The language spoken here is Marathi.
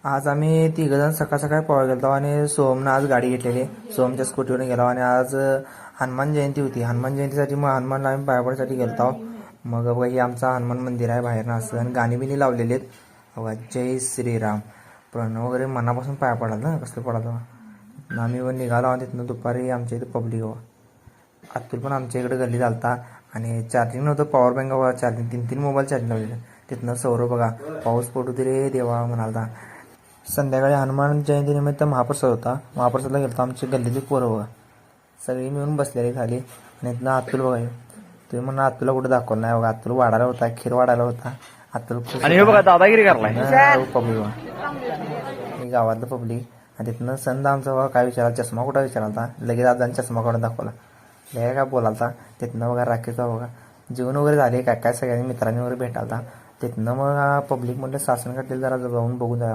आज आम्ही तिघजण सकाळ सकाळी पोहायला गेलो आणि सोहमनं आज गाडी घेतलेली. सोहमच्या स्कूटीवर गेलो आणि आज हनुमान जयंती होती. हनुमान जयंतीसाठी मग हनुमानला आम्ही पायापडासाठी गेलो. मग बघा हे आमचा हनुमान मंदिर आहे बाहेरनं असं, आणि गाणी बिणी लावलेली आहेत बघा, जय श्रीराम. प्रणव वगैरे मनापासून पाया पडाल ना, कसलं पडालं. आम्ही निघालो आणि तिथनं दुपारी आमच्या इथं पब्लिक हवा. अतुल पण आमच्या इकडे गल्ली चालता आणि चार्जिंग नव्हतं, पॉवर बँक हवा चार्जिंग, 3 मोबाईल चार्जिंग लावलेले. तिथनं सौरव बघा पाऊस पडू दे रे देवा म्हणालता. संध्याकाळी हनुमान जयंतीनिमित्त महाप्रसाद होता. महाप्रसादला गेलो. आमची गल्लीतली पोरं बघा सगळी मिळून बसलेली खाली. आणि इथनं अतुल बघा, तुम्ही म्हणा अतुलला कुठं दाखवलं नाही बघा. अतुल वाढायला होता, खीर वाढायला होता. अतुल आणि हे बघा दादागिरी करलाय पब्लिक बघा, हे गावातलं पब्लिक. आणि तिथनं संत आमचा बघा काय विचारायला, चष्मा कुठं विचारालता. लगेच आज चष्मा काढून दाखवला. लय काय बोलालता. तिथनं बघा राखीचा बघा जेवण वगैरे झाले, काय काय सगळ्यांनी मित्रांनी वगैरे भेटालता. तिथनं मग पब्लिक म्हटलं शासन काढलेलं जरा जाऊन बघून जावं.